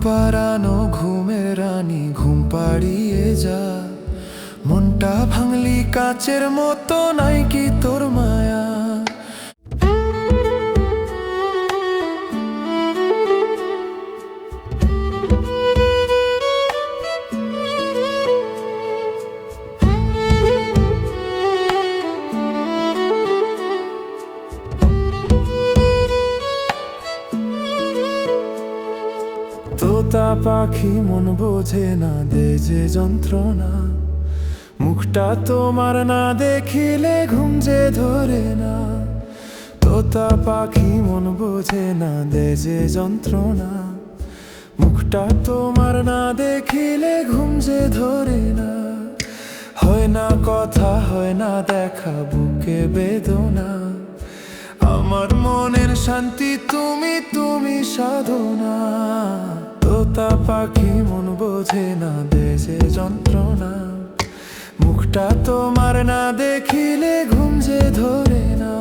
পাড়ানো ঘুমের রানী ঘুম পাড়িয়ে যা, মনটা ভাঙলি কাচের মতো নাই কি তোর মায়া। তোতা পাখি মন বোঝে না, দে যে যন্ত্রণা, মুখটা তোমার না দেখিলে ঘুম যে ধরে না। তোতা পাখি মন বোঝে না, দে যে যন্ত্রণা, মুখটা তোমার না দেখিলে ঘুম যে ধরে না। হয় না কথা, হয় না দেখা, বুকে বেদনা, আমার মনের শান্তি তুমি, তুমি সাধনা। তোতা পাখি মন বোঝে না, দে যে যন্ত্রণা, মুখটা তোমার না দেখিলে ঘুম যে ধরে না।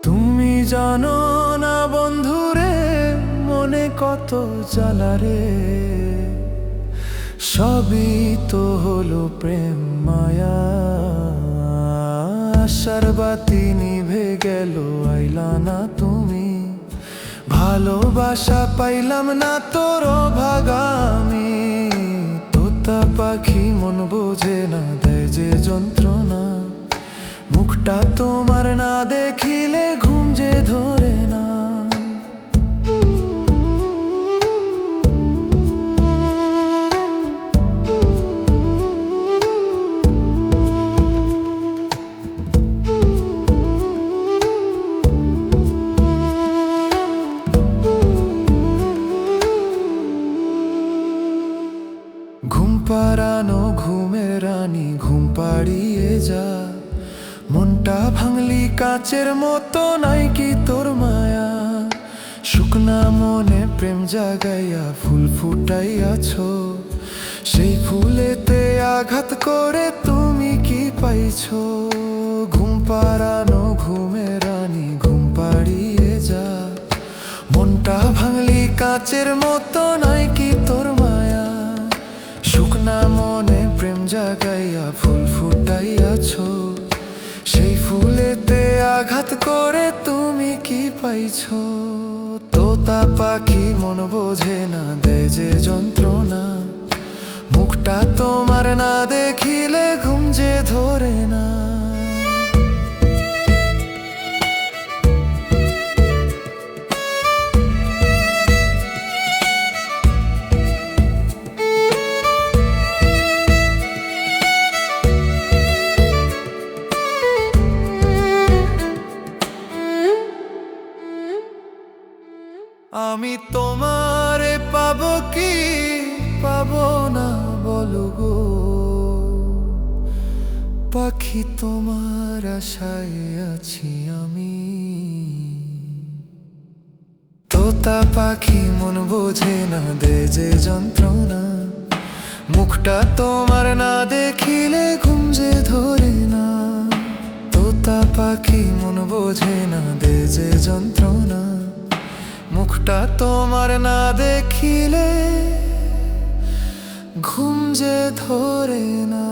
তুমি জানো না বন্ধুরে, মনে কত জ্বালা রে, সবই তো হলো প্রেম মায়া। আশার বাতি নিভে গেল, আইলা না তুমি, ভালোবাসা পাইলাম না তোর ভাগামি। তোতা পাখি মন বোঝে না, দেয় যে যন্ত্রণা, মুখটা তোমার না দেখিলে ঘুম যে ধরে না। ঘুম পাড়ানো ঘুমের রানী ঘুম পাড়িয়ে যা, মনটা ভাঙলি কাচের মতো নাই কি তোর মায়া। শুকনা মনে প্রেম জাগাইয়া ফুল ফুটাইয়াছো, সেই ফুলেতে আঘাত করে তুমি কি পাইছো। ঘুম পাড়ানো ঘুমের রানী ঘুম পাড়িয়ে যা, মনটা ভাঙলি কাচের মতো নাই কি তোর মায়া। শুকনা মনে প্রেম জাগাইয়া ফুল ফুটাইয়াছো, সেই ফুলেতে আঘাত করে তুমি কি পাইছো। তোতা পাখি মন বোঝে না, দেয় যে যন্ত্রণা, মুখটা তোমার না দেখিলে ঘুম যে ধরে না। আমি তোমারে পাবো কি পাবো না বলো গো, পাখি তোমার আশায় আছি আমি। তোতা পাখি মন বোঝে না, দে যে যন্ত্রণা, মুখটা তোমার না দেখিলে ঘুম যে ধরে না। তোতা পাখি মন বোঝে না, দে যে যন্ত্রণা, মুখটা তোমার না দেখিলে ঘুম যে ধরে না।